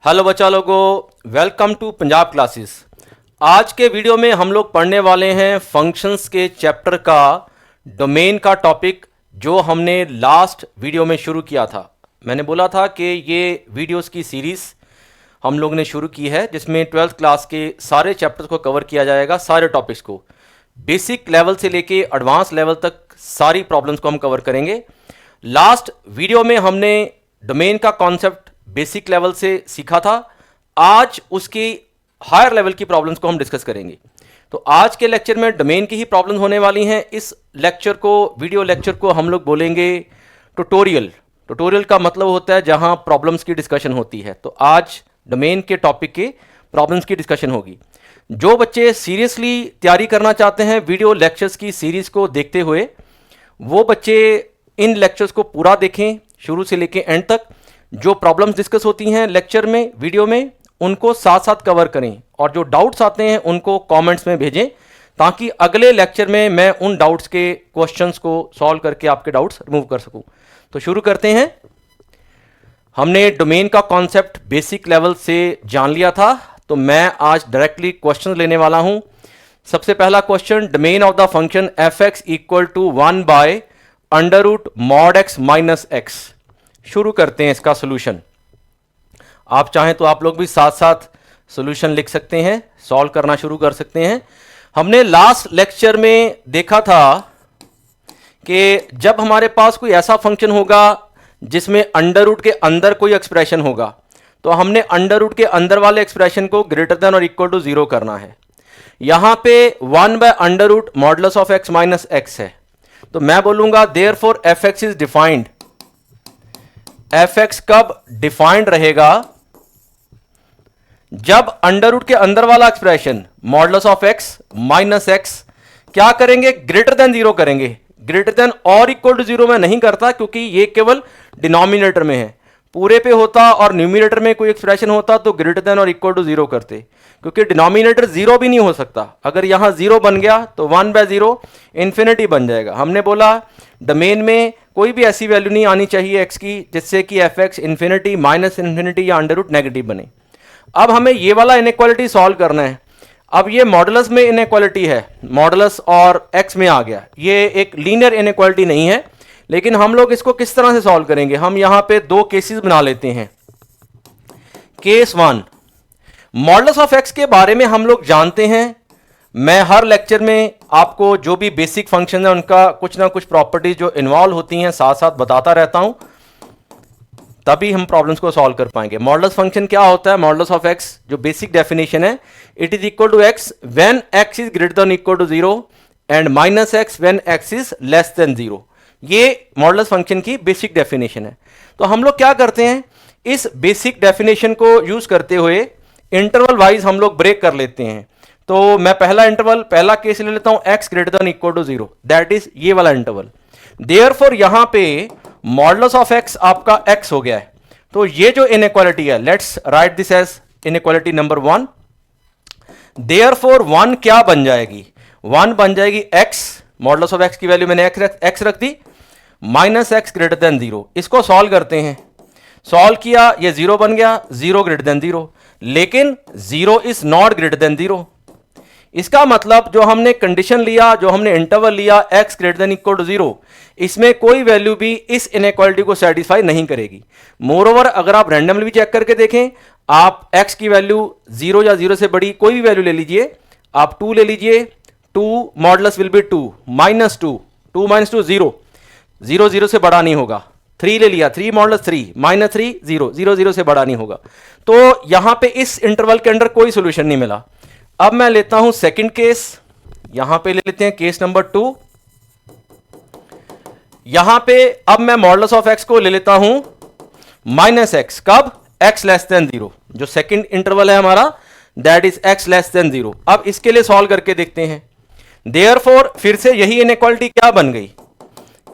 Hello बच्चा लोगों, welcome to Punjab classes. आज के वीडियो में हम लोग पढ़ने वाले हैं फंक्शंस के चैप्टर का डोमेन का टॉपिक, जो हमने लास्ट वीडियो में शुरू किया था। मैंने बोला था कि ये वीडियोस की सीरीज़ हम लोग ने शुरू की है, जिसमें 12th क्लास के सारे चैप्टर्स को कवर किया जाएगा, सारे टॉपिक्स को, बेसिक लेवल से लेके एडवांस लेवल तक सारी प्रॉब्लम्स को हम कवर करेंगे। लास्ट वीडियो में हमने डोमेन का कॉन्सेप्ट बेसिक लेवल से सीखा था। आज उसकी हायर लेवल की प्रॉब्लम्स को हम डिस्कस करेंगे। तो आज के लेक्चर में डोमेन की ही प्रॉब्लम्स होने वाली हैं। इस लेक्चर को, वीडियो लेक्चर को हम लोग बोलेंगे ट्यूटोरियल। ट्यूटोरियल का मतलब होता है जहां प्रॉब्लम्स की डिस्कशन होती है। तो आज डोमेन के टॉपिक के प्रॉब्लम्स की डिस्कशन होगी। जो बच्चे सीरियसली तैयारी करना चाहते हैं वीडियो लेक्चर्स की सीरीज को देखते हुए, वो बच्चे इन लेक्चर्स को पूरा देखें शुरू से लेके एंड तक। जो प्रॉब्लम्स डिस्कस होती हैं लेक्चर में, वीडियो में, उनको साथ साथ कवर करें, और जो डाउट्स आते हैं उनको कमेंट्स में भेजें, ताकि अगले लेक्चर में मैं उन डाउट्स के क्वेश्चंस को सॉल्व करके आपके डाउट्स रिमूव कर सकूं। तो शुरू करते हैं। हमने डोमेन का कॉन्सेप्ट बेसिक लेवल से जान लिया था, तो मैं आज डायरेक्टली क्वेश्चन लेने वाला हूं। सबसे पहला question, domain of the function f x equal to 1 by under root mod x minus x. शुरू करते हैं इसका सॉल्यूशन। आप चाहें तो आप लोग भी साथ साथ सॉल्यूशन लिख सकते हैं, सॉल्व करना शुरू कर सकते हैं। हमने लास्ट लेक्चर में देखा था कि जब हमारे पास कोई ऐसा फंक्शन होगा जिसमें अंडर रूट के अंदर कोई एक्सप्रेशन होगा, तो हमने अंडर रूट के अंदर वाले एक्सप्रेशन को ग्रेटर देन और इक्वल टू 0 करना है। यहां पे 1 by under root modulus of x minus x है, तो मैं बोलूंगा therefore f x is defined. F x कब डिफाइंड रहेगा? जब अंडर रूट के अंदर वाला expression modulus of x minus x क्या करेंगे? ग्रेटर देन 0 करेंगे। ग्रेटर देन और इक्वल टू 0 में नहीं करता, क्योंकि ये केवल डिनोमिनेटर में है। पूरे पे होता और न्यूमिनेटर में कोई एक्सप्रेशन होता तो ग्रेटर देन और इक्वल टू 0 करते, क्योंकि डिनोमिनेटर 0 भी नहीं हो सकता। अगर यहां 0 बन गया तो 1 बाय 0 इंफिनिटी बन जाएगा। हमने बोला डोमेन में कोई भी ऐसी वैल्यू नहीं आनी चाहिए एक्स की जिससे कि F x infinity, minus infinity या अंडर रूट नेगेटिव बने। अब हमें ये वाला इनइक्वालिटी सॉल्व करना है। अब ये मॉडुलस में इनइक्वालिटी है, मॉडुलस और एक्स में आ गया। ये एक लीनियर इनइक्वालिटी नहीं है, लेकिन हम लोग इसको किस तरह से सॉल्व करेंगे? हम यहां पे दो केसेस बना लेते हैं। केस 1, मॉडुलस ऑफ एक्स के बारे में हम लोग जानते हैं। मैं हर लेक्चर में आपको जो भी बेसिक फंक्शन है उनका कुछ ना कुछ प्रॉपर्टीज जो इन्वॉल्व होती हैं साथ साथ बताता रहता हूं, तभी हम प्रॉब्लम्स को सॉल्व कर पाएंगे। मॉडुलस फंक्शन क्या होता है? मॉडुलस ऑफ एक्स जो बेसिक डेफिनेशन है, it is equal to x when x is greater than equal to 0 and minus x when x is less than 0। ये मॉडुलस फंक्शन की बेसिक डेफिनेशन है। तो हम लोग क्या करते हैं, इस बेसिक डेफिनेशन को यूज करते हुए इंटरवल वाइज हम लोग ब्रेक कर लेते हैं। तो मैं पहला इंटरवल, पहला केस ले लेता हूं x greater than equal to 0, that is ये वाला इंटरवल। देयरफॉर यहां पे मॉडुलस ऑफ x आपका x हो गया है। तो ये जो इनइक्वालिटी है, let's write this as inequality number 1। Therefore 1 क्या बन जाएगी? 1 बन जाएगी x, मॉडुलस ऑफ x की वैल्यू मैंने x रख दी, माइनस एक्स ग्रेटर देन 0। इसको सॉल्व करते हैं। सॉल्व किया, ये 0 बन गया, 0 ग्रेटर देन 0, लेकिन 0 इज नॉट ग्रेटर देन 0। इसका मतलब जो हमने कंडीशन लिया, जो हमने इंटरवल लिया x greater than equal to 0, इसमें कोई वैल्यू भी इस इनइक्वालिटी को सेटिस्फाई नहीं करेगी। मोरओवर अगर आप रैंडमली भी चेक करके देखें, आप x की वैल्यू 0 या 0 से बड़ी कोई भी वैल्यू ले लीजिए, आप 2 ले लीजिए, 2 modulus will be 2 minus 2, 2 minus 2 0, 0 0 से बड़ा नहीं होगा। 3 ले लिया, 3 मॉडुलस 3 माइनस 3 0, 0 0 से बड़ा नहीं होगा। तो यहां पे इस इंटरवल के अंदर कोई सोल्यूशन नहीं मिला। अब मैं लेता हूं सेकंड केस, यहां पे ले लेते हैं केस नंबर 2। यहां पे अब मैं मॉडुलस ऑफ एक्स को ले लेता हूं माइनस एक्स, कब? X less than 0। जो सेकंड इंटरवल है हमारा, that is x less than 0। अब इसके लिए सॉल्व करके देखते हैं। देयरफॉर फिर से यही इनइक्वालिटी क्या बन गई?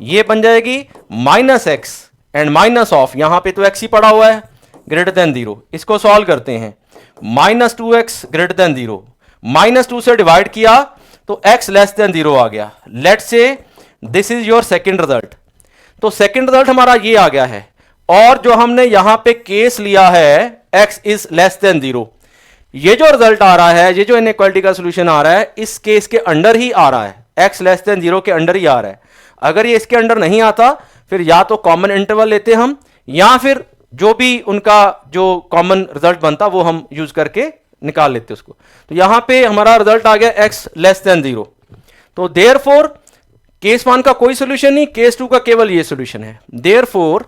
ये बन जाएगी minus x and minus of, यहां पे तो एक्स ही पड़ा हुआ है, ग्रेटर देन 0। इसको सॉल्व करते हैं। Minus 2x greater than 0, minus 2 से डिवाइड किया तो x लेस देन 0 आ गया। Let's say this is your second result. तो सेकंड रिजल्ट हमारा ये आ गया है, और जो हमने यहां पे केस लिया है x इज लेस देन 0। ये जो रिजल्ट आ रहा है, ये जो इनइक्वालिटी का सोल्यूशन आ रहा है, इस केस के अंडर ही आ रहा है, x लेस देन 0 के अंडर ही आ रहा है। अगर ये इसके अंडर नहीं आता फिर या तो कॉमन इंटरवल लेते हम, या फिर जो भी उनका जो कॉमन रिजल्ट बनता वो हम यूज करके निकाल लेते उसको। तो यहां पे हमारा रिजल्ट आ गया x लेस देन 0। तो देयरफॉर केस 1 का कोई सोल्यूशन नहीं, केस 2 का केवल ये सोल्यूशन है। Therefore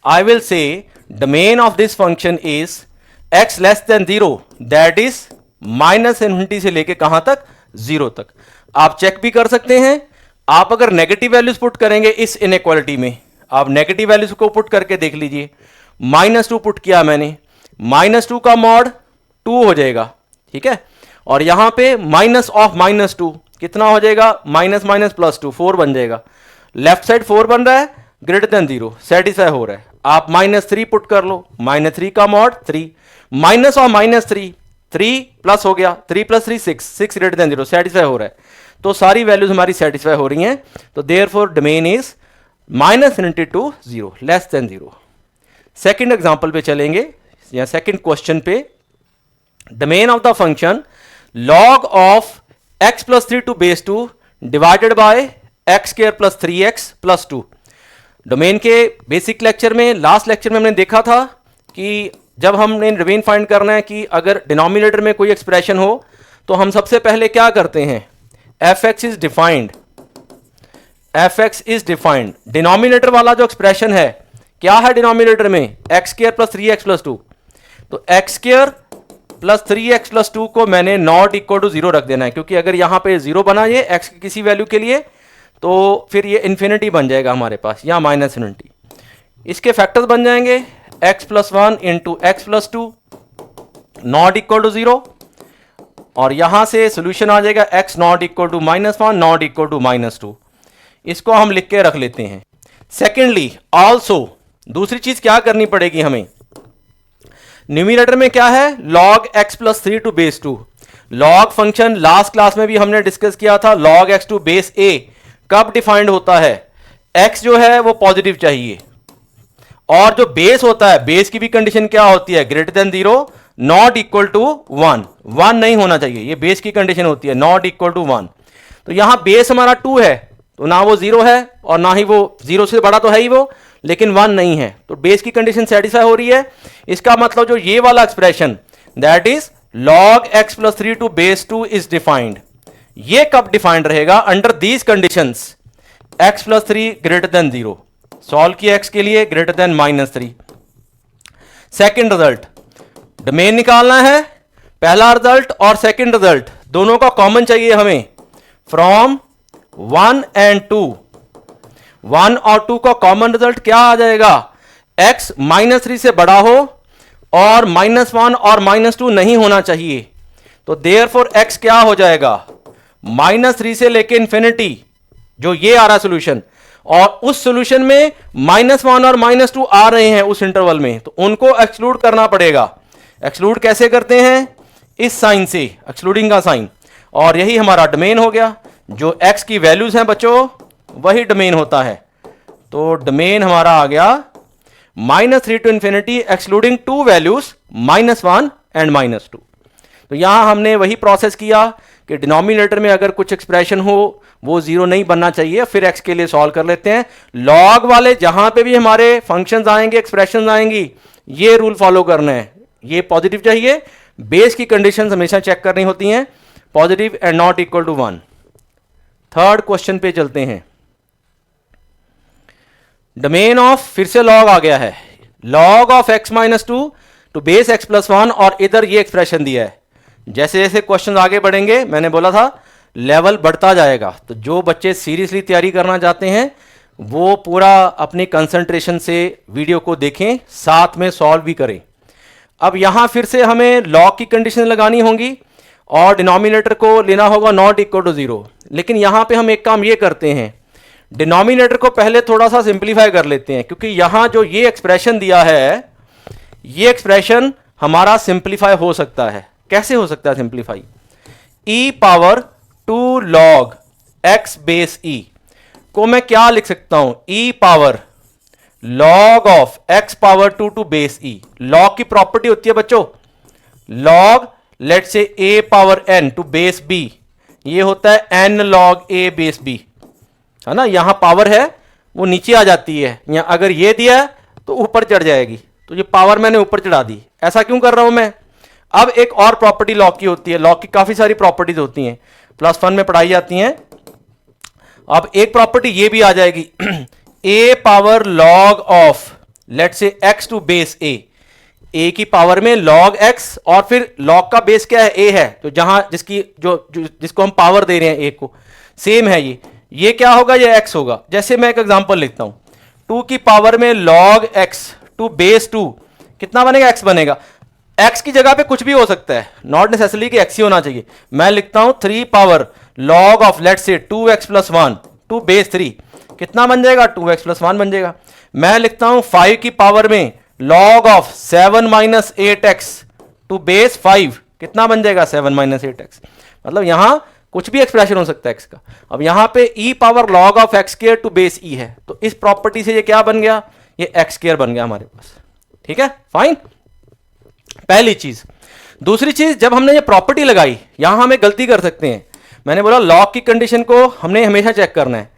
I will say domain of this function is x less than 0, that is minus infinity से लेके कहां तक, 0 तक। आप चेक भी कर सकते हैं, आप अगर नेगेटिव वैल्यूज पुट करेंगे इस इनइक्वालिटी में, आप नेगेटिव वैल्यूज को पुट करके देख लीजिए। -2 पुट किया मैंने, -2 का मॉड 2 हो जाएगा, ठीक है। और यहां पे माइनस ऑफ -2 कितना हो जाएगा, माइनस माइनस प्लस 2, 4 बन जाएगा। लेफ्ट साइड 4 बन रहा है, ग्रेटर देन 0, सेटिस्फाई हो रहा है। आप -3 पुट कर लो, -3 का मॉड 3, माइनस ऑफ -3, 3 प्लस हो गया, 3 + 3 6, 6 ग्रेटर देन 0, सेटिस्फाई हो रहा है। तो सारी वैल्यूज हमारी सेटिस्फाई हो रही हैं। तो therefore domain is -∞ to 0, less than 0। Second example पे चलेंगे, या सेकेंड क्वेश्चन पे। Domain of the function log of x + 3 to base 2 divided by x² + 3x + 2। Domain के बेसिक लेक्चर में, लास्ट लेक्चर में हमने देखा था कि जब हमने डोमेन फाइंड करना है कि अगर डिनोमिनेटर में कोई एक्सप्रेशन हो तो हम सबसे पहले क्या करते हैं, f(x) is defined, f(x) is defined. Denominator वाला जो एक्सप्रेशन है क्या है डिनोमिनेटर में, x² + 3x + 2। तो x² + 3x + 2 को मैंने नॉट इक्वल टू 0 रख देना है, क्योंकि अगर यहां पे 0 बना ये x की किसी वैल्यू के लिए तो फिर ये इन्फिनिटी बन जाएगा हमारे पास, या -∞। इसके फैक्टर्स बन जाएंगे x + 1 × x + 2 not equal to 0, और यहां से सोल्यूशन आ जाएगा x not equal to -1 not equal to -2। इसको हम लिख के रख लेते हैं। सेकेंडली ऑल्सो दूसरी चीज क्या करनी पड़ेगी हमें, न्यूमरेटर में क्या है, log x + 3 to base 2। log function last class में भी हमने डिस्कस किया था, log x to base a कब डिफाइंड होता है, x जो है वो पॉजिटिव चाहिए, और जो बेस होता है, बेस की भी कंडीशन क्या होती है, greater than 0 not equal to 1, 1 नहीं होना चाहिए, ये बेस की कंडीशन होती है, नॉट इक्वल टू 1। तो यहां बेस हमारा 2 है, तो ना वो 0 है और ना ही वो 0 से बड़ा तो है ही वो, लेकिन 1 नहीं है, तो बेस की कंडीशन सेटिस्फाई हो रही है। इसका मतलब जो ये वाला expression that is log x + 3 to base 2 is defined, ये कब डिफाइंड रहेगा, under these conditions, x + 3 greater than 0, solve किया x के लिए greater than -3। Second result, domain निकालना है, पहला रिजल्ट और सेकेंड रिजल्ट दोनों का कॉमन चाहिए हमें, फ्रॉम 1 and 2, 1 और 2 का कॉमन रिजल्ट क्या आ जाएगा, x -3 से बड़ा हो और -1 और -2 नहीं होना चाहिए। तो देयरफॉर x क्या हो जाएगा, -3 से लेके इन्फिनिटी, जो ये आ रहा सोल्यूशन, और उस सोल्यूशन में -1 और -2 आ रहे हैं उस इंटरवल में, तो उनको एक्सक्लूड करना पड़ेगा। एक्सक्लूड कैसे करते हैं, इस साइन से, एक्सक्लूडिंग का साइन, और यही हमारा डोमेन हो गया। जो x की वैल्यूज हैं बच्चों वही डोमेन होता है। तो डोमेन हमारा आ गया -3 to infinity excluding 2 values, -1 and -2। तो यहां हमने वही प्रोसेस किया कि डिनोमिनेटर में अगर कुछ एक्सप्रेशन हो वो 0 नहीं बनना चाहिए, फिर x के लिए सॉल्व कर लेते हैं। लॉग वाले जहां पे भी हमारे फंक्शंस आएंगे, एक्सप्रेशंस आएंगी, ये रूल फॉलो करना है, ये पॉजिटिव चाहिए, बेस की कंडीशंस हमेशा चेक करनी होती हैं, positive and not equal to 1। Third question पे चलते हैं। डोमेन ऑफ, फिर से लॉग आ गया है, log of x - 2 to base x + 1, और इधर ये एक्सप्रेशन दिया है। जैसे जैसे क्वेश्चन आगे बढ़ेंगे, मैंने बोला था लेवल बढ़ता जाएगा, तो जो बच्चे सीरियसली तैयारी करना चाहते हैं वो पूरा अपनी कंसंट्रेशन से वीडियो को देखें, साथ में सॉल्व भी करें। अब यहां फिर से हमें लॉग की कंडीशन लगानी होंगी और डिनोमिनेटर को लेना होगा नॉट इक्वल टू 0। लेकिन यहां पे हम एक काम ये करते हैं, डिनोमिनेटर को पहले थोड़ा सा सिंप्लीफाई कर लेते हैं, क्योंकि यहां जो ये एक्सप्रेशन दिया है, ये एक्सप्रेशन हमारा सिंप्लीफाई हो सकता है। कैसे हो सकता है simplify, e⁻2 log x base e को मैं क्या लिख सकता हूं, e⁻ log ऑफ x पावर 2 टू बेस e। log की प्रॉपर्टी होती है बच्चों, log let's say a power n to base b, ये होता है n log a बेस b, है ना। यहां पावर है वो नीचे आ जाती है, यहां अगर ये दिया है तो ऊपर चढ़ जाएगी, तो ये पावर मैंने ऊपर चढ़ा दी। ऐसा क्यों कर रहा हूं मैं। अब एक और प्रॉपर्टी लॉग की होती है, लॉग की काफी सारी प्रॉपर्टीज होती हैं, +1 में पढ़ाई जाती हैं। अब एक प्रॉपर्टी ये भी आ जाएगी a power log of let's say x to base a, a की पावर में log x, और फिर log का बेस क्या है, a है, तो जहां जिसको हम पावर दे रहे हैं a को, सेम है ये क्या होगा, ये x होगा। जैसे मैं एक एग्जांपल लिखता हूं, 2 की पावर में log x टू बेस 2 कितना बनेगा, x बनेगा। x की जगह पे कुछ भी हो सकता है, नॉट नेसेसरली कि x ही होना चाहिए। मैं लिखता हूं 3 पावर log ऑफ लेट से 2x प्लस 1 टू बेस 3 कितना बन जाएगा, 2x प्लस 1 बन जाएगा। मैं लिखता हूं 5 की पावर में log of 7 minus 8x to base 5 कितना बन जाएगा, 7 माइनस 8x। मतलब यहां कुछ भी एक्सप्रेशन हो सकता है x का। अब यहां पे e power log of x square to base e है, तो इस प्रॉपर्टी से ये क्या बन गया, ये x स्क्वायर बन गया हमारे पास। ठीक है, फाइन, पहली चीज। दूसरी चीज, जब हमने ये प्रॉपर्टी लगाई, यहां हम एक गलती कर सकते हैं। मैंने बोला लॉग की कंडीशन को हमने हमेशा चेक करना है।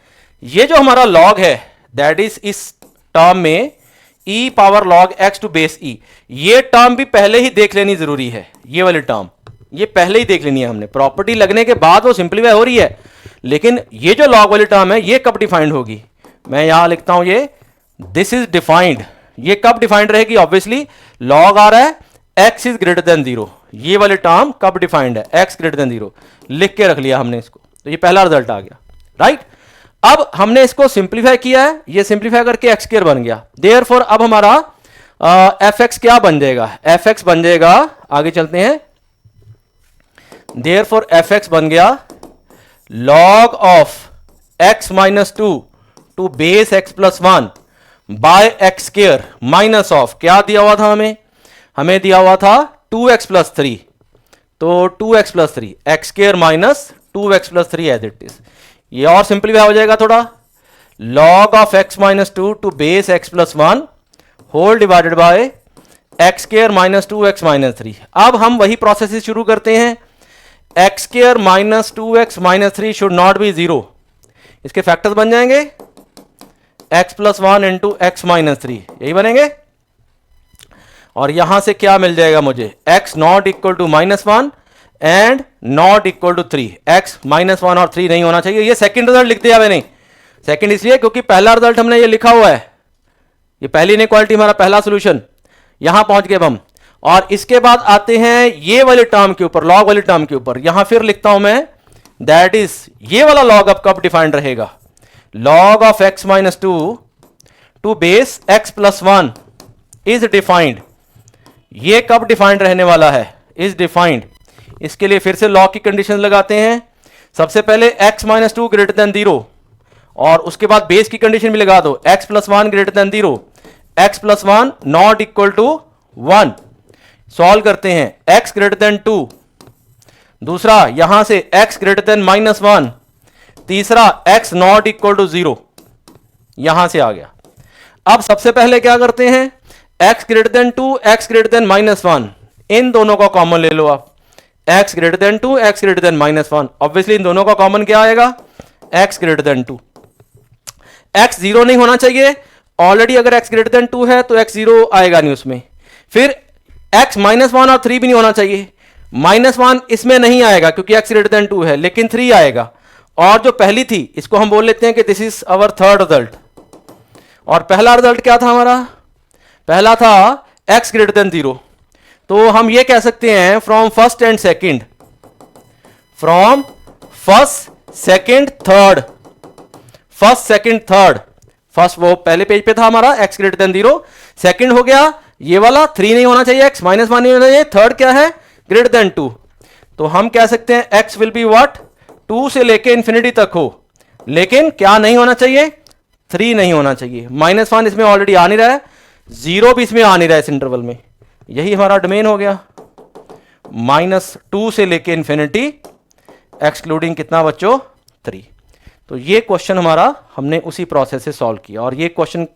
ये जो हमारा लॉग है दैट इज इस टर्म में e power log x to base e, ये टर्म भी पहले ही देख लेनी जरूरी है। ये वाली टर्म ये पहले ही देख लेनी है हमने, प्रॉपर्टी लगने के बाद वो सिंप्लीफाई हो रही है, लेकिन ये जो लॉग वाली टर्म है ये कब डिफाइंड होगी। मैं यहां लिखता हूं ये दिस इज डिफाइंड। ये कब डिफाइंड रहेगी, ऑब्वियसली लॉग आ रहा है x इज ग्रेटर देन 0, ये वाली टर्म कब डिफाइंड है, x ग्रेटर देन 0 लिख के रख लिया हमने इसको, तो ये पहला रिजल्ट आ गया, राइट। अब हमने इसको सिंप्लीफाई किया है, ये सिंप्लीफाई करके x स्क्वायर बन गया। देयरफॉर अब हमारा fx क्या बन जाएगा, fx बन जाएगा, आगे चलते हैं। देयरफॉर fx बन गया log of x minus 2 to base x plus 1 by x square minus of क्या दिया हुआ था हमें दिया हुआ था 2x प्लस 3, तो 2x plus 3 x square minus 2x plus 3 as it is. ये और सिंपलीफाई हो जाएगा थोड़ा, log of x minus 2 to base x plus 1 whole divided by x square minus 2x minus 3। अब हम वही प्रोसेस शुरू करते हैं। x square minus 2x minus 3 should not be 0, इसके फैक्टर्स बन जाएंगे x plus 1 into x minus 3, यही बनेंगे। और यहां से क्या मिल जाएगा मुझे, x not equal to -1 and not equal to 3। x -1 और 3 नहीं होना चाहिए। ये सेकंड रिजल्ट लिख दिया मैंने, सेकंड इसलिए क्योंकि पहला रिजल्ट हमने ये लिखा हुआ है, ये पहली इनइक्वालिटी हमारा पहला सॉल्यूशन, यहां पहुंच गए हम। और इसके बाद आते हैं ये वाले टर्म के ऊपर, लॉग वाले टर्म के ऊपर। यहां फिर लिखता हूं मैं दैट इज ये वाला लॉग अब कब डिफाइंड रहेगा, log of x minus 2 to base x plus 1 is defined. ये कब डिफाइंड रहने वाला है, इज डिफाइंड। इसके लिए फिर से लॉग की कंडीशन लगाते हैं। सबसे पहले x माइनस 2 ग्रेटर देन 0, और उसके बाद बेस की कंडीशन भी लगा दो, x plus 1 greater than 0, x plus 1 not equal to 1। Solve करते हैं, x ग्रेटर देन 2, दूसरा यहां से x ग्रेटर देन -1, तीसरा x नॉट इक्वल टू 0, यहां से आ गया। अब सबसे पहले क्या करते हैं, x greater than 2, x greater than -1, इन दोनों का कॉमन ले लो आप, x greater than 2, x greater than -1। Obviously इन दोनों का कॉमन क्या आएगा, x ग्रेटर देन 2। x 0 नहीं होना चाहिए, ऑलरेडी अगर x ग्रेटर देन 2 है तो x 0 आएगा नहीं उसमें। फिर x -1 और 3 भी नहीं होना चाहिए, -1 इसमें नहीं आएगा क्योंकि x ग्रेटर देन 2 है, लेकिन 3 आएगा। और जो पहली थी इसको हम बोल लेते हैं कि this is our third result. और पहला रिजल्ट क्या था हमारा, पहला था x ग्रेटर देन 0, तो हम ये कह सकते हैं from first and second, from first second third, first second third. First वो पहले पेज पे था हमारा x ग्रेटर देन 0, सेकंड हो गया ये वाला 3 नहीं होना चाहिए, x -1 नहीं होना चाहिए, थर्ड क्या है ग्रेटर देन 2। तो हम कह सकते हैं x विल बी व्हाट, 2 से लेके इंफिनिटी तक हो, लेकिन क्या नहीं होना चाहिए, 3 नहीं होना चाहिए। -1 इसमें ऑलरेडी आ नहीं रहा है, 0 भी इसमें आ नहीं रहा है इस इंटरवल में, यही हमारा डोमेन हो गया। -2 से लेके इंफिनिटी एक्सक्लूडिंग कितना बच्चों, 3। तो ये क्वेश्चन हमारा हमने उसी प्रोसेस से सॉल्व किया। और ये क्वेश्चन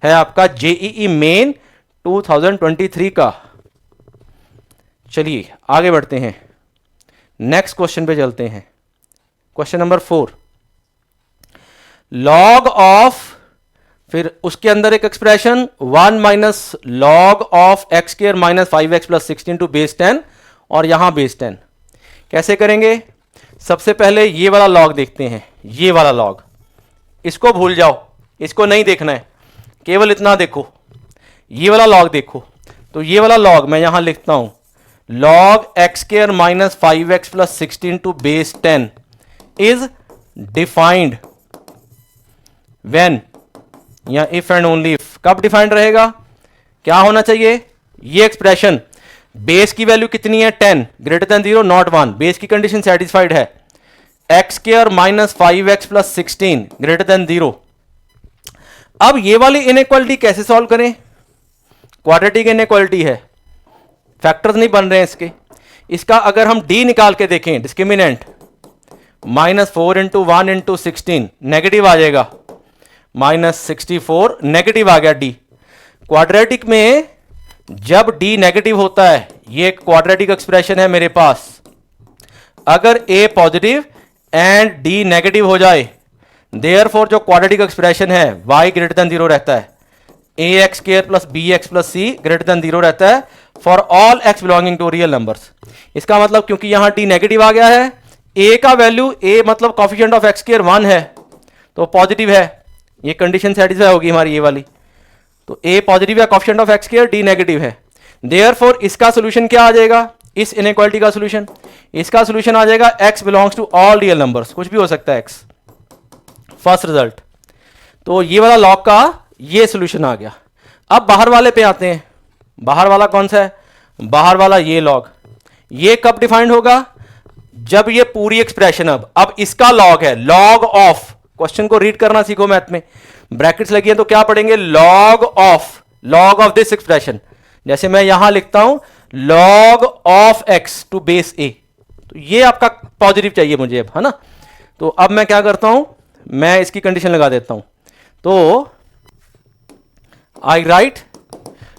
है आपका जेईई मेन 2023 का। चलिए आगे बढ़ते हैं, नेक्स्ट क्वेश्चन पे चलते हैं। क्वेश्चन नंबर 4, लॉग ऑफ, फिर उसके अंदर एक expression 1 minus log of x square minus 5x plus 16 to base 10, और यहां बेस 10 कैसे करेंगे? सबसे पहले ये वाला लॉग देखते हैं, ये वाला लॉग, इसको भूल जाओ, इसको नहीं देखना है, केवल इतना देखो, ये वाला लॉग देखो। तो ये वाला लॉग मैं यहां लिखता हूं, log x square minus 5x plus 16 to base 10 is defined when, या इफ एंड ओनली इफ। कब डिफाइंड रहेगा? क्या होना चाहिए? ये एक्सप्रेशन बेस की वैल्यू कितनी है? 10 ग्रेटर देन 0 नॉट 1, बेस की कंडीशन सेटिस्फाइड है। X square minus 5x plus 16 greater than 0। अब ये वाली इनइक्वालिटी कैसे सॉल्व करें? क्वाड्रेटिक इनइक्वालिटी है, फैक्टर्स नहीं बन रहे हैं इसके। इसका अगर हम डी निकाल के देखें, discriminant minus 4 into 1 into 16 negative आ जाएगा, माइनस 64 नेगेटिव आ गया डी। क्वाड्रेटिक में जब डी नेगेटिव होता है, ये क्वाड्रेटिक एक्सप्रेशन है मेरे पास, अगर A positive and D negative हो जाए, देयरफॉर जो क्वाड्रेटिक एक्सप्रेशन है y ग्रेटर देन 0 रहता है, A X square plus B X plus C greater than 0 रहता है for all X belonging to real numbers. इसका मतलब क्योंकि यहां डी नेगेटिव आ गया है, ए का वैल्यू, ए मतलब कॉफिशिएंट ऑफ एक्स स्क्वायर 1 है तो पॉजिटिव है, ये कंडीशन सेटिस्फाई होगी हमारी ये वाली। तो ए पॉजिटिव है, coefficient of x square, D negative है, देयरफॉर इसका सोल्यूशन क्या आ जाएगा? इस इनइक्वालिटी का सोल्यूशन, इसका सोल्यूशन आ जाएगा x belongs to all real numbers, कुछ भी हो सकता है x। फर्स्ट रिजल्ट, तो ये वाला लॉग का ये सोल्यूशन आ गया। अब बाहर वाले पे आते हैं, बाहर वाला कौन सा है? बाहर वाला ये लॉग, ये कब डिफाइंड होगा? जब ये पूरी एक्सप्रेशन, अब इसका लॉग है, लॉग ऑफ, क्वेश्चन को रीड करना सीखो मैथ में, ब्रैकेट्स लगी है तो क्या पढ़ेंगे? Log of this expression. जैसे मैं यहां लिखता हूं log of X to base A, तो ये आपका पॉजिटिव चाहिए मुझे अब, है ना? तो अब मैं क्या करता हूं, मैं इसकी कंडीशन लगा देता हूं, तो आई राइट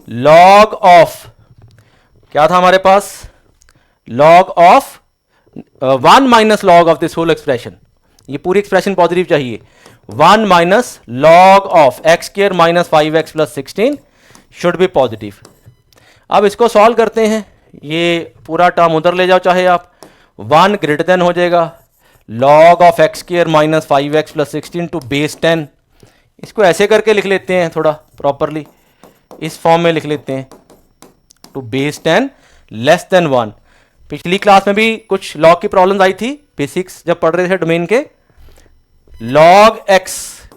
लॉग ऑफ, क्या था हमारे पास? Log of 1 minus log of this whole expression, ये पूरी एक्सप्रेशन पॉजिटिव चाहिए। 1 minus log of x square minus 5x plus 16 should be positive. अब इसको सॉल्व करते हैं, ये पूरा टर्म उधर ले जाओ चाहे आप, 1 ग्रेटर देन हो जाएगा log of x square minus 5x plus 16 to base 10। इसको ऐसे करके लिख लेते हैं, थोड़ा प्रॉपरली इस फॉर्म में लिख लेते हैं, टू बेस 10 लेस देन 1। पिछली क्लास में भी कुछ लॉग की प्रॉब्लम्स आई थी, बेसिक्स जब पढ़ रहे थे डोमेन के, log x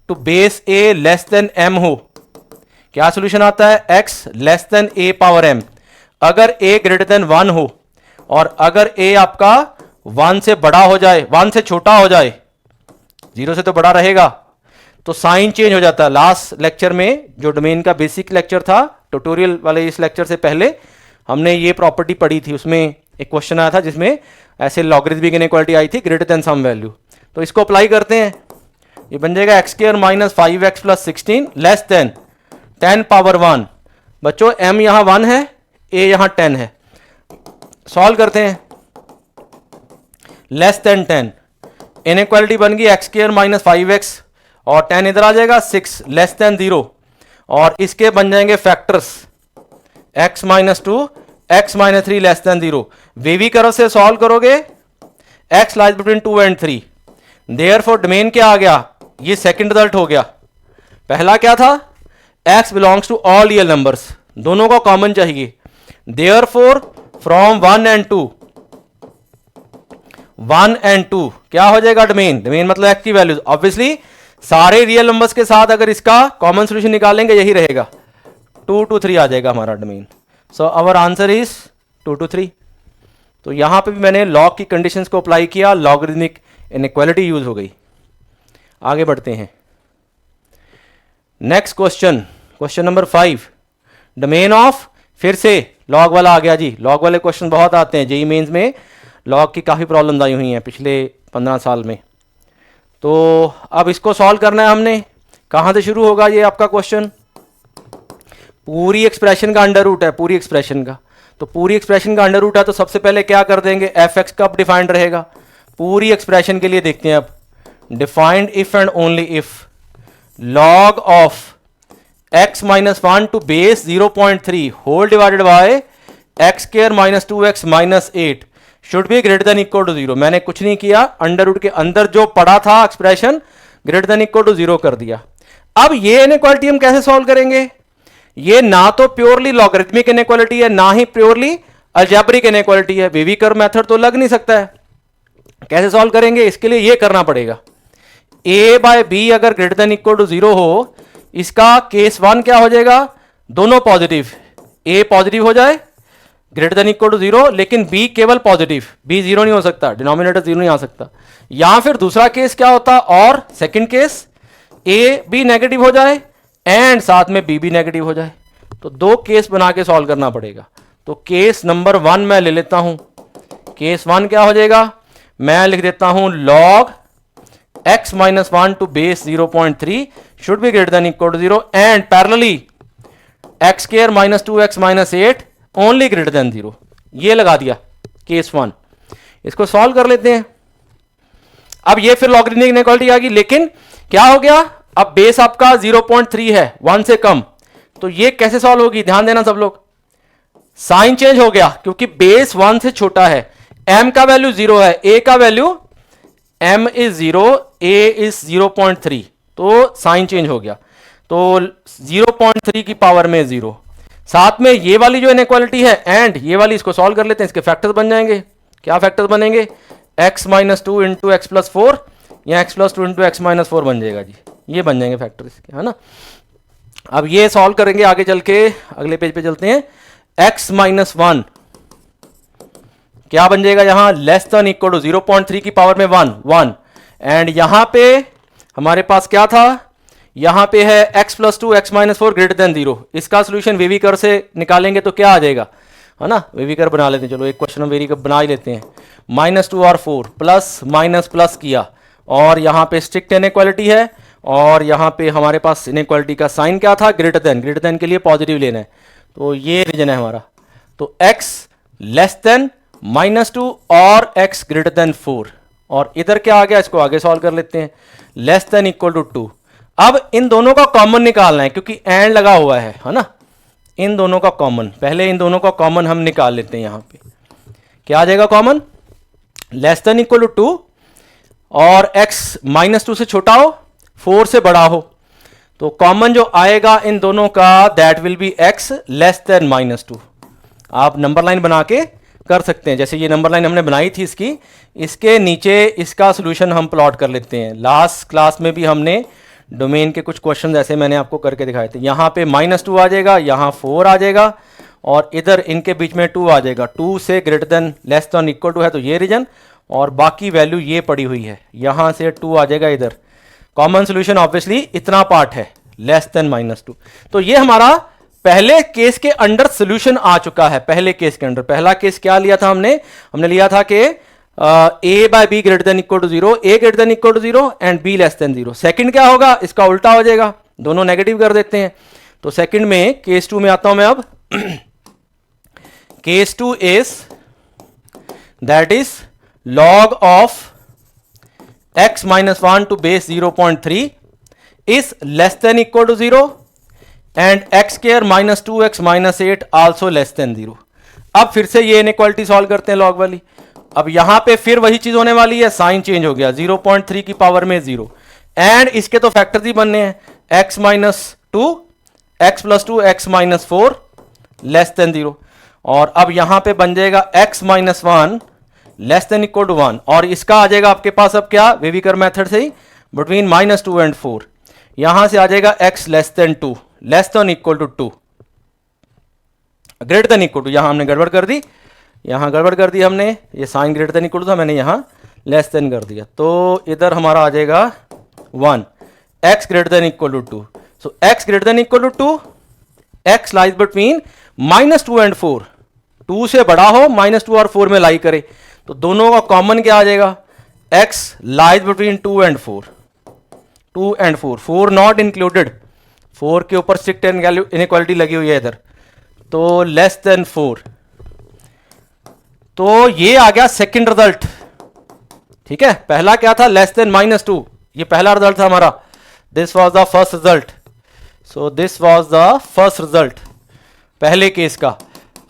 to base a less than m हो, क्या सॉल्यूशन आता है? X less than a power m. अगर ए ग्रेटर देन 1 हो और अगर ए आपका 1 से बड़ा हो जाए, 1 से छोटा हो जाए, 0 से तो बड़ा रहेगा, तो साइन चेंज हो जाता है। लास्ट लेक्चर में जो डोमेन का बेसिक लेक्चर था, ट्यूटोरियल वाले इस लेक्चर से पहले हमने ये प्रॉपर्टी पढ़ी थी, उसमें एक क्वेश्चन आया था जिसमें ऐसे लॉगरिथमिक इनइक्वालिटी आई थी ग्रेटर देन सम वैल्यू। तो इसको अप्लाई करते हैं, ये बन जाएगा x square minus 5x plus 16 less than 10 power 1। बच्चों m यहां 1 है, a यहां 10 है, सॉल्व करते हैं, लेस देन 10, इनइक्वालिटी बन गई एक्स स्क्वायर माइनस 5x और 10 इधर आ जाएगा, 6 लेस देन 0, और इसके बन जाएंगे factors x minus 2, x minus 3 less than 0। Wavy curve से सॉल्व करोगे, x lies between 2 and 3, therefore domain क्या आ गया? ये सेकंड रिजल्ट हो गया। पहला क्या था? x belongs to all real numbers, दोनों को कॉमन चाहिए, देयरफॉर फ्रॉम 1 एंड 2 क्या हो जाएगा? डोमेन, डोमेन मतलब x की वैल्यूज, ऑब्वियसली सारे रियल नंबर्स के साथ अगर इसका कॉमन सोल्यूशन निकालेंगे यही रहेगा, 2 to 3 आ जाएगा हमारा domain. So our answer is 2 to 3। तो यहां पे भी मैंने लॉग की कंडीशंस को अप्लाई किया, लॉगरिथमिक इनइक्वालिटी यूज हो गई। आगे बढ़ते हैं, next question, question number 5, domain of, फिर से लॉग वाला आ गया जी। लॉग वाले क्वेश्चन बहुत आते हैं, जेईई मेंस में लॉग की काफ़ी प्रॉब्लम्स आई हुई हैं पिछले 15 साल में। तो अब इसको सॉल्व करना है हमने, कहाँ से शुरू होगा ये आपका क्वेश्चन? पूरी एक्सप्रेशन का अंडर रूट है, पूरी एक्सप्रेशन का। तो पूरी एक्सप्रेशन का अंडर रूट है तो सबसे पहले क्या कर देंगे, एफ एक्स कब डिफाइंड रहेगा, पूरी एक्सप्रेशन के लिए देखते हैं अब। Defined if and only if log of x minus 1 to base 0.3 whole divided by x square minus 2x minus 8 should be greater than equal to 0। मैंने कुछ नहीं किया, अंडर रूट के अंदर जो पड़ा था expression greater than equal to 0 कर दिया। अब ये इनइक्वालिटी हम कैसे सॉल्व करेंगे, ये ना तो प्योरली लॉगरिथमिक इनइक्वालिटी है ना ही प्योरली अलजेब्रिक इनइक्वालिटी है, वेवी कर्व मेथड तो लग नहीं सकता है। कैसे सॉल्व करेंगे, इसके लिए ये करना पड़ेगा, a बाय बी अगर ग्रेटर देन इक्वल टू 0 हो, इसका केस 1 क्या हो जाएगा, दोनों पॉजिटिव, a पॉजिटिव हो जाए ग्रेटर देन इक्वल टू 0, लेकिन b केवल पॉजिटिव, b 0 नहीं हो सकता, डिनोमिनेटर 0 नहीं आ सकता। या फिर दूसरा केस क्या होता, और सेकंड केस a भी नेगेटिव हो जाए एंड साथ में b भी नेगेटिव हो जाए। तो दो केस बना के सॉल्व करना पड़ेगा। तो केस नंबर 1 मैं ले लेता हूं, केस 1 क्या हो जाएगा, मैं लिख देता हूं log x minus 1 to base 0.3 should be greater than equal to 0 and parallelly x square minus 2x minus 8 only greater than 0। ये लगा दिया केस 1। इसको सॉल्व कर लेते हैं। अब ये फिर लॉगरिथमिक इनइक्वालिटी आ गई, लेकिन क्या हो गया, अब बेस आपका 0.3 है, 1 से कम। तो ये कैसे सॉल्व होगी, ध्यान देना सब लोग, साइन चेंज हो गया क्योंकि बेस 1 से छोटा है, m का वैल्यू 0 है, a का value m is 0, a is 0.3, तो साइन चेंज हो गया। तो 0.3 की पावर में 0, साथ में ये वाली जो इनइक्वालिटी है एंड ये वाली, इसको सॉल्व कर लेते हैं। इसके फैक्टर्स बन जाएंगे, क्या फैक्टर्स बनेंगे, x minus 2 into x plus 4 या x plus 2 into x minus 4 बन जाएगा जी, ये बन जाएंगे फैक्टर इसके, है ना। अब ये सॉल्व करेंगे आगे चल के, अगले पेज पे चलते हैं। x माइनस 1 क्या बन जाएगा, यहां लेस देन इक्वल टू 0.3 की पावर में 1 एंड यहां पे हमारे पास क्या था, यहां पे है x plus 2 x minus 4 greater than 0। इसका सोल्यूशन वेवी कर्व से निकालेंगे तो क्या आ जाएगा, है ना, वेवी कर्व बना लेते हैं। चलो एक क्वेश्चन हम वेवी कर्व बना ही लेते हैं। -2 और 4 प्लस माइनस प्लस किया, और यहां पे स्ट्रिक्ट इनइक्वालिटी है, और यहां पे हमारे पास इनइक्वालिटी का साइन क्या था, ग्रेटर देन के लिए पॉजिटिव लेना है, तो ये रीजन है हमारा। तो x लेस देन -2 और x ग्रेटर देन 4, और इधर क्या आ गया, इसको आगे सॉल्व कर लेते हैं, लेस देन इक्वल टू 2। अब इन दोनों का कॉमन निकालना है क्योंकि एंड लगा हुआ है ना, इन दोनों का कॉमन, पहले इन दोनों का कॉमन हम निकाल लेते हैं। यहां पे क्या आ जाएगा common, less than equal to 2 और x -2 से छोटा हो 4 से बड़ा हो, तो कॉमन जो आएगा इन दोनों का that will be x less than -2। आप नंबर लाइन बना के कर सकते हैं, जैसे ये नंबर लाइन हमने बनाई थी इसकी, इसके नीचे इसका सॉल्यूशन हम प्लॉट कर लेते हैं। लास्ट क्लास में भी हमने डोमेन के कुछ क्वेश्चन ऐसे मैंने आपको करके दिखाए थे। यहाँ पे -2 आ जाएगा, यहाँ 4 आ जाएगा, और इधर इनके बीच में 2 आ जाएगा, 2 से greater than less than equal to है तो ये रीजन, और बाकी वैल्यू ये पड़ी हुई है, यहाँ से 2 आ जाएगा इधर। कॉमन सोल्यूशन ऑब्वियसली इतना पार्ट है, लेस देन -2। तो ये हमारा पहले केस के अंडर सोल्यूशन आ चुका है। पहले केस के अंडर पहला केस क्या लिया था हमने लिया था कि a by b greater than equal to 0, a greater than equal to 0 and b less than 0। Second क्या होगा, इसका उल्टा हो जाएगा, दोनों नेगेटिव कर देते हैं। तो सेकंड में केस 2 में आता हूं मैं अब। Case 2 is that is log of x minus 1 to base 0.3 is less than equal to 0 and x square minus 2x minus 8 also less than 0। अब फिर से ये इनइक्वालिटी सॉल्व करते हैं लॉग वाली। अब यहां पे फिर वही चीज होने वाली है, साइन चेंज हो गया, 0.3 की पावर में 0 एंड इसके तो फैक्टर्स ही बनने हैं, x minus 2 x plus 2 x minus 4 less than 0, और अब यहां पे बन जाएगा x minus 1 less than equal to 1, और इसका आ जाएगा आपके पास अब क्या, वेवी कर्व मेथड से ही बिटवीन -2 एंड 4, यहां से आ जाएगा x less than 2 less than equal to 2 greater than equal to, यहां हमने गड़बड़ कर दी, यहां गड़बड़ कर दी हमने, ये sign greater than equal to था, मैंने यहां लेस देन कर दिया, तो इधर हमारा आ जाएगा 1 x greater than equal to 2। So x greater than equal to 2, x lies between -2 and 4, 2 से बड़ा हो, -2 और 4 में लाई करे, तो दोनों का कॉमन क्या आ जाएगा, x lies between 2 and 4, 2 and 4, 4 not included, 4 के ऊपर स्ट्रिक्ट इनइक्वालिटी लगी हुई है इधर, तो लेस देन 4, तो ये आ गया सेकंड रिजल्ट। ठीक है, पहला क्या था, लेस देन -2, ये पहला रिजल्ट था हमारा, this was the first result, so this was the first result पहले केस का।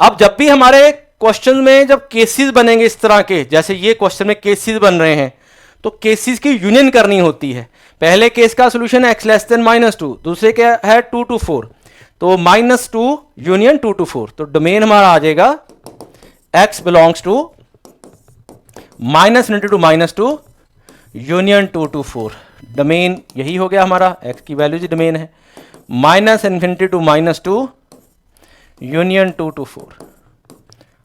अब जब भी हमारे क्वेश्चन में जब केसेस बनेंगे इस तरह के, जैसे ये क्वेश्चन में केसेस बन रहे हैं, तो केसेस की यूनियन करनी होती है। पहले केस का सोल्यूशन है x लेस देन -2, दूसरे क्या है 2 to 4, तो -2 यूनियन 2 to 4, तो डोमेन हमारा आ जाएगा x belongs to -∞ to -2 union 2 to 4, domain यही हो गया हमारा, x की वैल्यू जी डोमेन है, -∞ to -2 यूनियन 2 to 4।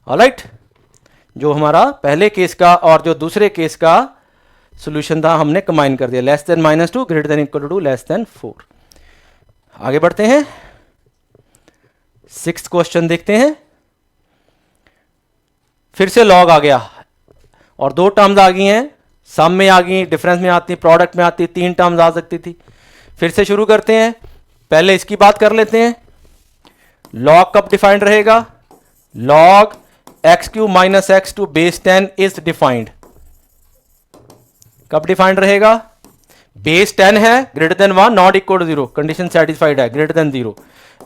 ऑलराइट, जो हमारा पहले केस का और जो दूसरे केस का सॉल्यूशन था हमने कंबाइन कर दिया, less than -2 greater than equal to less than 4। आगे बढ़ते हैं, 6th क्वेश्चन देखते हैं। फिर से लॉग आ गया और 2 टर्म्स आ गई हैं, सम में आ गई, डिफरेंस में आती, प्रोडक्ट में आती, 3 टर्म्स आ सकती थी। फिर से शुरू करते हैं, पहले इसकी बात कर लेते हैं। लॉग कब डिफाइंड रहेगा, log x³ - x to base 10 is defined, कब डिफाइंड रहेगा, बेस 10 है, greater than 1 not equal to 0, condition satisfied है, greater than 0,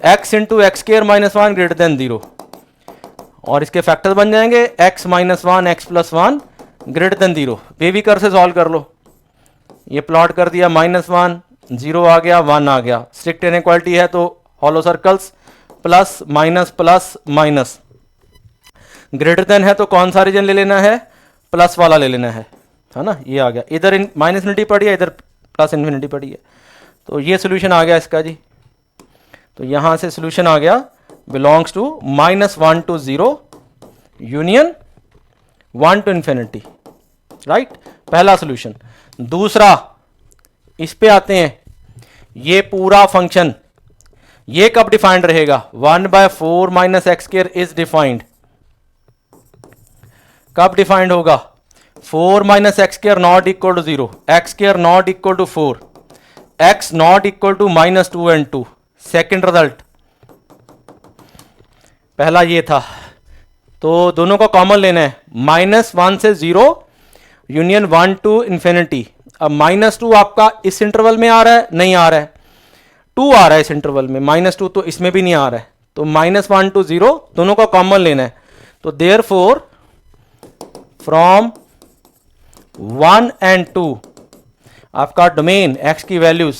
x into x² - 1 greater than 0, और इसके फैक्टर बन जाएंगे x - 1 x + 1 greater than 0। Baby कर से सॉल्व कर लो, ये प्लॉट कर दिया, -1 0 आ गया, 1 आ गया, स्ट्रिक्ट इनइक्वालिटी है तो hollow circles, plus minus plus minus, greater than है तो कौन सा रीजन ले लेना है, प्लस वाला ले लेना है ना, ये आ गया, इधर -∞ पड़ी है, इधर +∞ पड़ी है, तो ये सोल्यूशन आ गया इसका जी। तो यहां से सोल्यूशन आ गया belongs to -1 to 0 union 1 to ∞, right, पहला सोल्यूशन। दूसरा, इस पे आते हैं, ये पूरा फंक्शन ये कब डिफाइंड रहेगा, 1/4 - x² इज डिफाइंड, कब डिफाइंड होगा, 4 - x² not equal to 0, x² not equal to 4, x not equal to -2 and 2, second result. पहला ये था, तो दोनों को कॉमन लेना है, -1 से 0 यूनियन 1 to ∞। अब -2 आपका इस इंटरवल में आ रहा है, नहीं आ रहा है, 2 आ रहा है इस इंटरवल में, -2 तो इसमें भी नहीं आ रहा है, तो -1 to 0 दोनों को कॉमन लेना है, तो देयरफॉर फ्रॉम 1 and 2 आपका डोमेन x की वैल्यूज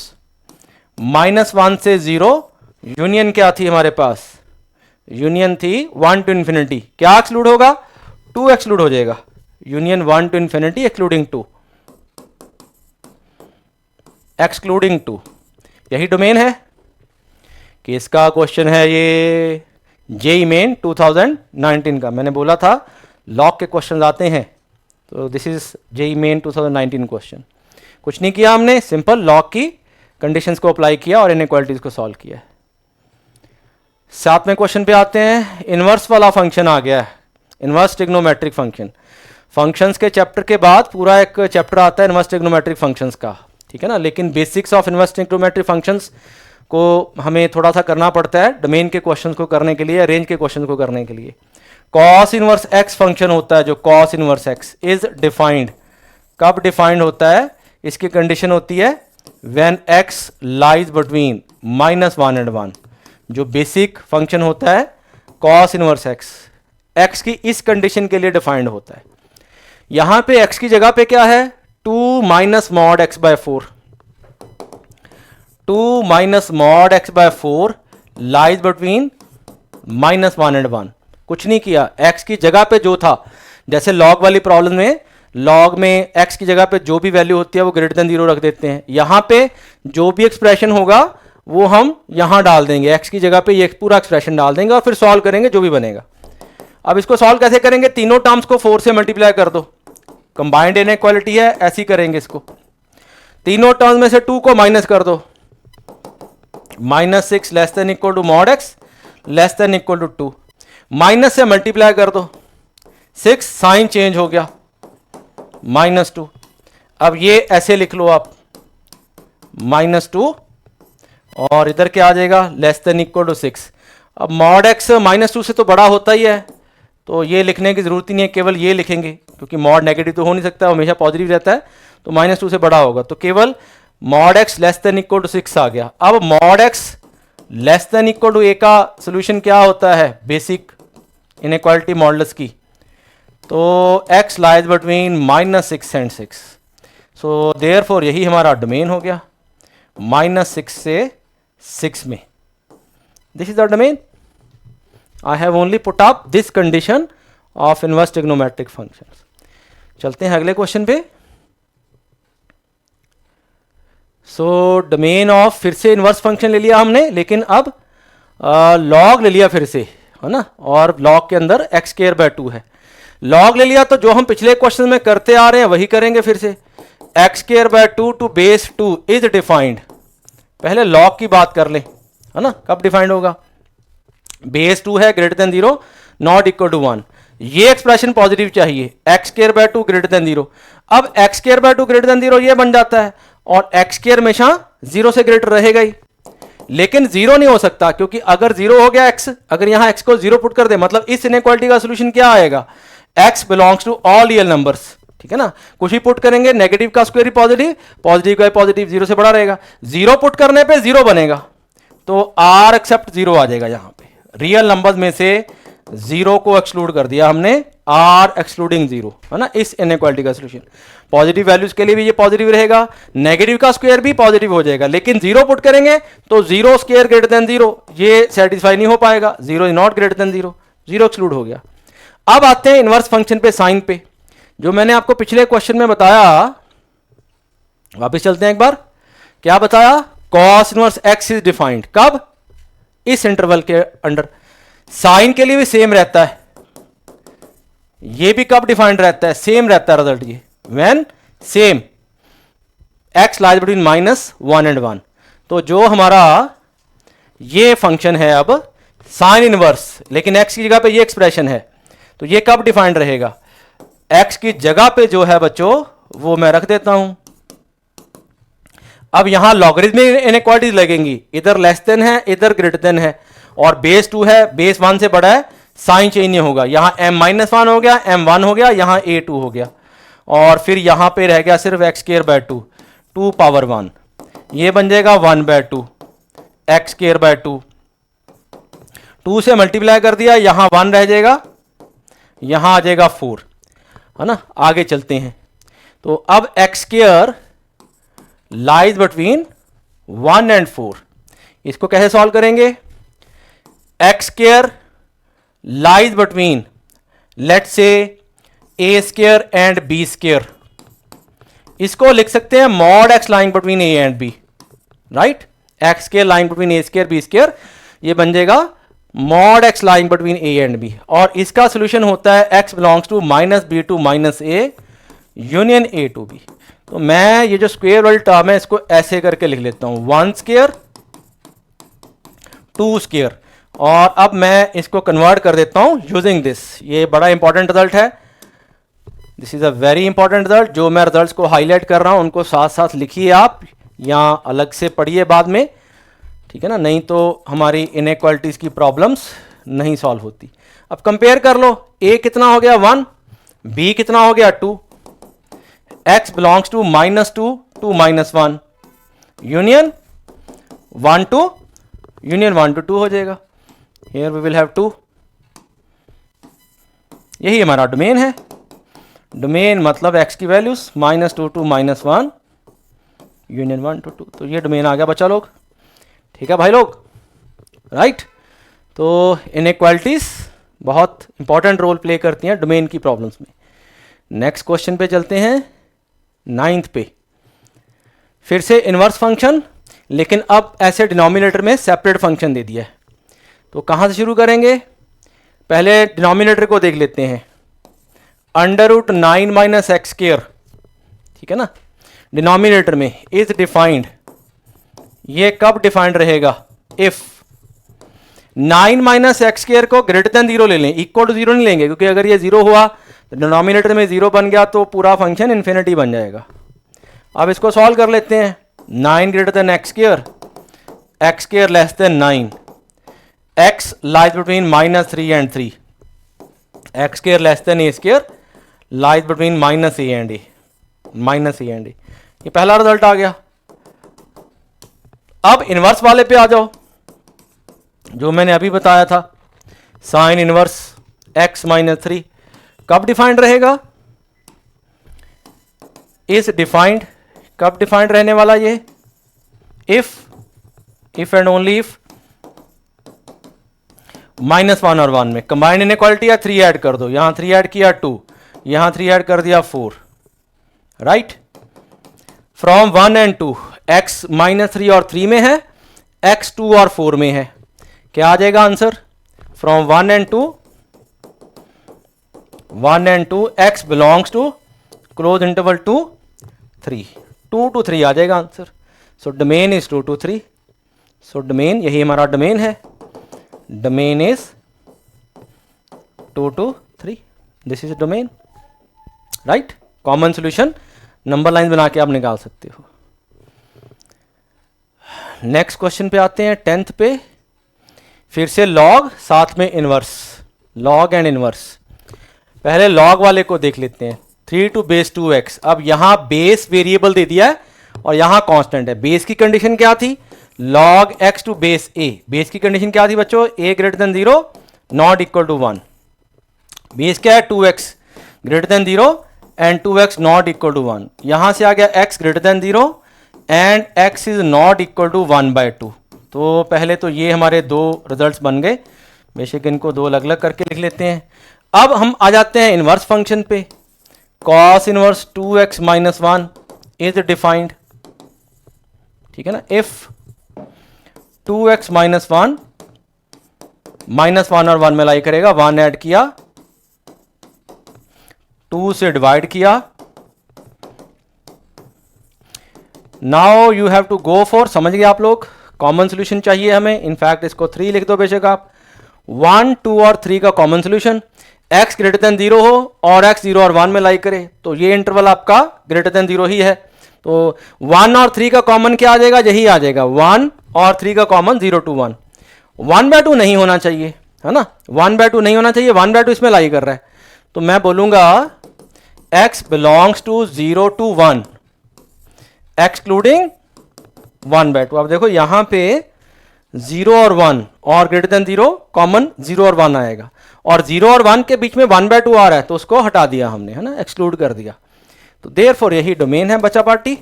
-1 से 0 यूनियन क्या थी हमारे पास, यूनियन थी 1 to ∞, क्या एक्सक्लूड होगा, 2 एक्सक्लूड हो जाएगा, यूनियन 1 to ∞ एक्सक्लूडिंग 2, एक्सक्लूडिंग 2, यही डोमेन है। किसका क्वेश्चन है ये, जेईई मेन 2019 का, मैंने बोला था लॉग के क्वेश्चन आते हैं, तो this is JEE main 2019 question. कुछ नहीं किया हमने, सिंपल लॉग की कंडीशंस को अप्लाई किया और इनइक्वालिटीज को सॉल्व किया। 7वें क्वेश्चन पे आते हैं, इनवर्स वाला फंक्शन आ गया है, इनवर्स ट्रिग्नोमेट्रिक फंक्शन। फंक्शंस के चैप्टर के बाद पूरा एक चैप्टर आता है इनवर्स ट्रिग्नोमेट्रिक फंक्शंस का, ठीक है ना, लेकिन basics of inverse trigonometric functions को हमें थोड़ा सा करना पड़ता है डोमेन के क्वेश्चन को करने के लिए, रेंज के क्वेश्चन को करने के लिए। कॉस इनवर्स एक्स फंक्शन होता है, जो cos inverse x is defined, कब डिफाइंड होता है, इसकी कंडीशन होती है when x lies between -1 and 1, जो बेसिक फंक्शन होता है कॉस इनवर्स एक्स, एक्स की इस कंडीशन के लिए डिफाइंड होता है। यहां पे एक्स की जगह पे क्या है, 2 - mod x/4, 2 - mod x/4 lies between -1 and 1। कुछ नहीं किया, x की जगह पे जो था, जैसे लॉग वाली प्रॉब्लम में, लॉग में x की जगह पे जो भी वैल्यू होती है वो ग्रेटर देन 0 रख देते हैं, यहां पे जो भी एक्सप्रेशन होगा वो हम यहां डाल देंगे, x की जगह पे ये पूरा एक्सप्रेशन डाल देंगे और फिर सॉल्व करेंगे जो भी बनेगा। अब इसको सॉल्व कैसे करेंगे, तीनों टर्म्स को 4 से मल्टीप्लाई कर दो, कंबाइंड इनइक्वालिटी है, ऐसी करेंगे इसको, तीनों टर्म्स में से 2 को माइनस कर दो, -6 less than equal to mod x less than equal to 2, minus से मल्टीप्लाई कर दो, 6 साइन चेंज हो गया, -2। अब ये ऐसे लिख लो आप, -2 और इधर क्या आ जाएगा, लेस देन इक्वल टू 6। अब मॉड एक्स -2 से तो बड़ा होता ही है, तो ये लिखने की जरूरत ही नहीं है, केवल ये लिखेंगे क्योंकि मॉड नेगेटिव तो हो नहीं सकता, हमेशा पॉजिटिव रहता है, तो -2 से बड़ा होगा, तो केवल mod X less than equal to 6 आ गया। अब mod X less than equal to A का सोल्यूशन क्या होता है, बेसिक इनइक्वालिटी मॉडुलस की, तो x lies between -6 and 6, so therefore यही हमारा डोमेन हो गया, -6 से 6 में, this is the domain. I have only put up this condition of inverse trigonometric functions. चलते हैं अगले क्वेश्चन पे। सो डोमेन ऑफ, फिर से इनवर्स फंक्शन ले लिया हमने, लेकिन अब लॉग ले लिया फिर से, है ना, और लॉग के अंदर x²/2 है। लॉग ले लिया तो जो हम पिछले क्वेश्चन में करते आ रहे हैं वही करेंगे फिर से। x² to base 2 is defined, पहले लॉग की बात कर लें, है ना, कब डिफाइंड होगा, बेस 2 है greater than 0 not equal to 1, ये एक्सप्रेशन पॉजिटिव चाहिए, x² ग्रेटर देन 0। अब x² ग्रेटर देन 0 ये बन जाता है, और x² हमेशा 0 से ग्रेटर रहेगा ही, लेकिन 0 नहीं हो सकता, क्योंकि अगर 0 हो गया x, अगर यहां x को 0 पुट कर दे, मतलब इस इनइक्वालिटी का सोल्यूशन क्या आएगा, x belongs to all real numbers, ठीक है ना, कुछ ही पुट करेंगे, नेगेटिव का स्क्वायर ही पॉजिटिव, पॉजिटिव का पॉजिटिव, 0 से बड़ा रहेगा, 0 पुट करने पे 0 बनेगा, तो r एक्सेप्ट 0 आ जाएगा। यहां पे रियल नंबर्स में से 0 को एक्सक्लूड कर दिया हमने, r एक्सक्लूडिंग 0, है ना, इस इनइक्वालिटी का सोल्यूशन। पॉजिटिव वैल्यूज के लिए भी ये पॉजिटिव रहेगा, नेगेटिव का स्क्वायर भी पॉजिटिव हो जाएगा, लेकिन 0 पुट करेंगे तो 0 स्क्वायर ग्रेटर देन 0, ये सेटिस्फाई नहीं हो पाएगा, 0 is not greater than 0, 0 exclude हो गया। अब आते हैं इनवर्स फंक्शन पे, साइन पे, जो मैंने आपको पिछले क्वेश्चन में बताया, वापस चलते हैं एक बार, क्या बताया, cos inverse x is defined, कब, इस इंटरवल के अंडर। साइन के लिए भी सेम रहता है, ये भी कब डिफाइंड रहता है, सेम रहता है रिजल्ट, ये when same x lies between -1 and 1। तो जो हमारा ये फंक्शन है अब साइन इनवर्स, लेकिन x की जगह पे ये एक्सप्रेशन है, तो ये कब डिफाइंड रहेगा, x की जगह पे जो है बच्चों वो मैं रख देता हूं। अब यहां लॉगरिथमिक इनइक्वालिटीज लगेंगी, इधर लेस देन है, इधर ग्रेटर देन है, और बेस 2 है, बेस 1 से बड़ा है, साइन चेंज नहीं होगा, यहां m-1 हो गया, m1 हो गया, यहां a2 हो गया, और फिर यहां पे रह गया सिर्फ x²/2 2 पावर 1, ये बन जाएगा 1/2 x²/2, 2 से मल्टीप्लाई कर दिया, यहां 1 रह जाएगा, यहां आ जाएगा 4, है ना। आगे चलते हैं, तो अब x² लाइज बिटवीन 1 एंड 4, इसको कैसे सॉल्व करेंगे, x² lies between let's say a² and b², इसको लिख सकते हैं mod x lying between a and b, right, x² lying between a² b², ये बन जाएगा mod x lying between a and b, और इसका सोल्यूशन होता है x belongs to -b to -a union a to b। तो मैं ये जो स्क्वायर वाली टर्म है इसको ऐसे करके लिख लेता हूं, 1² 2², और अब मैं इसको कन्वर्ट कर देता हूं यूजिंग दिस, ये बड़ा इंपॉर्टेंट रिजल्ट है, this is a very important result. जो मैं रिजल्ट्स को हाईलाइट कर रहा हूं उनको साथ साथ लिखिए आप, या अलग से पढ़िए बाद में, ठीक है ना, नहीं तो हमारी इनइक्वालिटीज की प्रॉब्लम्स नहीं सॉल्व होती। अब कंपेयर कर लो, a कितना हो गया 1, b कितना हो गया 2, x belongs to -2 to -1 union 1 to 2 हो जाएगा, here we will have 2, यही हमारा डोमेन है। डोमेन मतलब x की वैल्यूज -2 टू -1 यूनियन 1 to 2, तो ये डोमेन आ गया बच्चा लोग, ठीक है भाई लोग, राइट। तो इनइक्वालिटीज बहुत इंपॉर्टेंट रोल प्ले करती हैं डोमेन की प्रॉब्लम्स में। नेक्स्ट क्वेश्चन पे चलते हैं, 9th पे, फिर से इनवर्स फंक्शन, लेकिन अब ऐसे डिनोमिनेटर में सेपरेट फंक्शन दे दिया है, तो कहाँ से शुरू करेंगे, पहले डिनोमिनेटर को देख लेते हैं, √9 - x², ठीक है ना, डिनोमिनेटर में इज डिफाइंड, ये कब डिफाइंड रहेगा, इफ 9 - x² को ग्रेटर देन 0 ले लें, इक्वल टू 0 नहीं लेंगे, क्योंकि अगर ये 0 हुआ तो डिनोमिनेटर में 0 बन गया तो पूरा फंक्शन इन्फिनिटी बन जाएगा। अब इसको सॉल्व कर लेते हैं, 9 greater than x², x square less than 9, x lies between -3 and 3, x square less than a square lies between -a and a, -a and a। ये पहला रिजल्ट आ गया। अब इनवर्स वाले पे आ जाओ, जो मैंने अभी बताया था, साइन इनवर्स x -3 कब डिफाइंड रहेगा? इज डिफाइंड, कब डिफाइंड रहने वाला ये? इफ एंड ओनली इफ -1 और 1 में कंबाइंड इनइक्वालिटी या 3 ऐड कर दो, यहां 3 ऐड किया 2, यहां 3 ऐड कर दिया 4, राइट। फ्रॉम 1 and 2 x -3 और 3 में है, x 2 और 4 में है, क्या आ जाएगा answer? From 1 and 2 x belongs to close interval 2 3, 2 to 3 आ जाएगा answer. So domain is 2 to 3, so domain, यही हमारा डोमेन है, domain is 2 to 3, this is domain, right. Common solution number line बना के आप निकाल सकते हो। नेक्स्ट क्वेश्चन पे आते हैं, 10th पे, फिर से लॉग साथ में इनवर्स, लॉग एंड इनवर्स। पहले लॉग वाले को देख लेते हैं, 3 to base 2x। अब यहां बेस वेरिएबल दे दिया है और यहां कांस्टेंट है। बेस की कंडीशन क्या थी? log x to base a। Base की कंडीशन क्या थी बच्चों? a greater than 0 not equal to 1। Base क्या है? 2x greater than 0 and 2x not equal to 1। यहां से आ गया x greater than 0 and x is not equal to 1/2। तो पहले तो ये हमारे दो रिजल्ट्स बन गए, बेशक इनको दो अलग अलग करके लिख लेते हैं। अब हम आ जाते हैं इनवर्स फंक्शन पे। cos inverse 2x - 1 is defined, ठीक है ना। इफ 2x - 1 -1 और 1 में लाई करेगा, 1 ऐड किया, 2 से डिवाइड किया। Now you have to go for, समझ गए आप लोग, कॉमन सोल्यूशन चाहिए हमें। इनफैक्ट इसको 3 लिख दो बेशक आप, 1 2 और 3 का common solution. x greater than 0 हो और x 0 और 1 में लाई करे, तो ये इंटरवल आपका ग्रेटर देन 0 ही है। तो 1 और 3 का कॉमन क्या आ जाएगा? यही आ जाएगा, 1 और 3 का कॉमन 0 to 1। 1/2 नहीं होना चाहिए, है ना, 1/2 नहीं होना चाहिए, 1/2 इसमें लाई कर रहा है। तो मैं बोलूंगा x belongs to 0 to 1 excluding 1/2। अब देखो यहां पे 0 और 1 और ग्रेटर देन 0 कॉमन 0 और 1 आएगा, और 0 और 1 के बीच में 1/2 आ रहा है, तो उसको हटा दिया हमने, है ना, एक्सक्लूड कर दिया। तो देयरफॉर यही डोमेन है बचा पार्टी,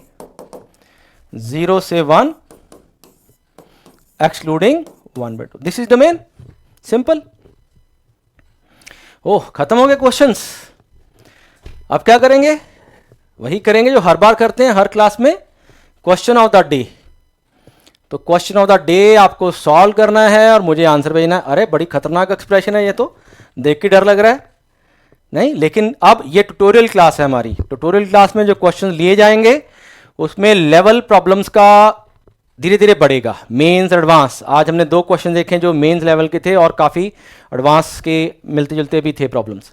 0 से 1 excluding 1/2, this is domain, simple. ओह, खत्म हो गए क्वेश्चंस। अब क्या करेंगे? वही करेंगे जो हर बार करते हैं हर क्लास में, क्वेश्चन ऑफ द डे। तो क्वेश्चन ऑफ द डे आपको सॉल्व करना है और मुझे आंसर भेजना है। अरे बड़ी खतरनाक एक्सप्रेशन है ये, तो देख के डर लग रहा है, नहीं, लेकिन अब ये ट्यूटोरियल क्लास है हमारी। ट्यूटोरियल क्लास में जो क्वेश्चन लिए जाएंगे उसमें लेवल प्रॉब्लम्स का धीरे धीरे बढ़ेगा, मेंस एडवांस। आज हमने 2 क्वेश्चन देखे जो मेंस लेवल के थे और काफ़ी एडवांस के मिलते जुलते भी थे प्रॉब्लम्स।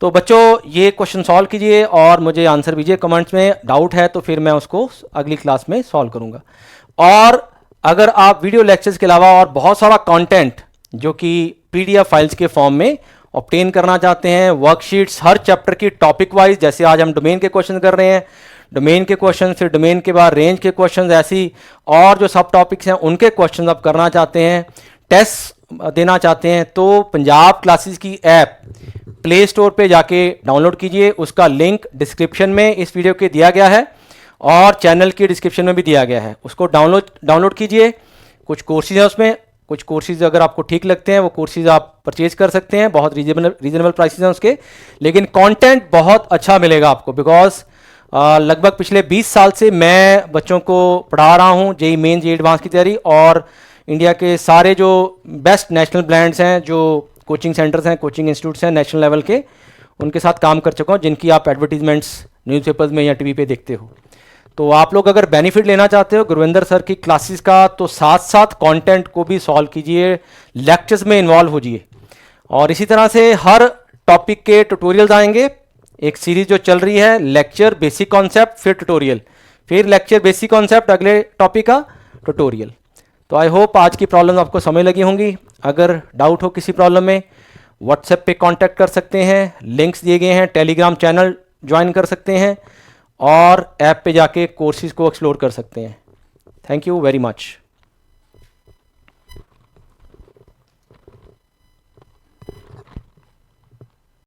तो बच्चों ये क्वेश्चन सॉल्व कीजिए और मुझे आंसर दीजिए कमेंट्स में। डाउट है तो फिर मैं उसको अगली क्लास में सॉल्व करूँगा। और अगर आप वीडियो लेक्चर्स के अलावा और बहुत सारा कंटेंट जो कि PDF फाइल्स के फॉर्म में ऑब्टेन करना चाहते हैं, वर्कशीट्स हर चैप्टर की टॉपिक वाइज, जैसे आज हम डोमेन के क्वेश्चन कर रहे हैं, डोमेन के क्वेश्चन, फिर डोमेन के बाद रेंज के क्वेश्चन, ऐसी और जो सब टॉपिक्स हैं उनके क्वेश्चन आप करना चाहते हैं, टेस्ट देना चाहते हैं, तो पंजाब क्लासेस की ऐप प्ले स्टोर पे जाके डाउनलोड कीजिए। उसका लिंक डिस्क्रिप्शन में इस वीडियो के दिया गया है और चैनल की डिस्क्रिप्शन में भी दिया गया है, उसको डाउनलोड कीजिए। कुछ कोर्सेज हैं उसमें, कुछ कोर्सेज अगर आपको ठीक लगते हैं वो कोर्सेज आप परचेज कर सकते हैं, बहुत रीजनेबल प्राइसेस हैं उसके, लेकिन कंटेंट बहुत अच्छा मिलेगा आपको। बिकॉज लगभग पिछले 20 साल से मैं बच्चों को पढ़ा रहा हूँ जेई मेन जेई एडवांस की तैयारी, और इंडिया के सारे जो बेस्ट नेशनल ब्रांड्स हैं, जो कोचिंग सेंटर्स हैं, कोचिंग इंस्टीट्यूट्स हैं नेशनल लेवल के, उनके साथ काम कर चुका हूँ, जिनकी आप एडवर्टीजमेंट्स न्यूज़पेपर्स में या टीवी पे देखते हो। तो आप लोग अगर बेनिफिट लेना चाहते हो गुरविंदर सर की क्लासेस का, तो साथ साथ कंटेंट को भी सॉल्व कीजिए, लेक्चर्स में इन्वॉल्व होजिए। और इसी तरह से हर टॉपिक के ट्यूटोरियल्स आएंगे, एक सीरीज जो चल रही है, लेक्चर बेसिक कॉन्सेप्ट फिर ट्यूटोरियल, फिर लेक्चर बेसिक कॉन्सेप्ट, अगले टॉपिक का ट्यूटोरियल। तो आई होप आज की प्रॉब्लम आपको समझ लगी होंगी। अगर डाउट हो किसी प्रॉब्लम में, व्हाट्सएप पे कांटेक्ट कर सकते हैं, लिंक्स दिए गए हैं, टेलीग्राम चैनल ज्वाइन कर सकते हैं और ऐप पे जाके कोर्सेज को एक्सप्लोर कर सकते हैं। Thank you very much.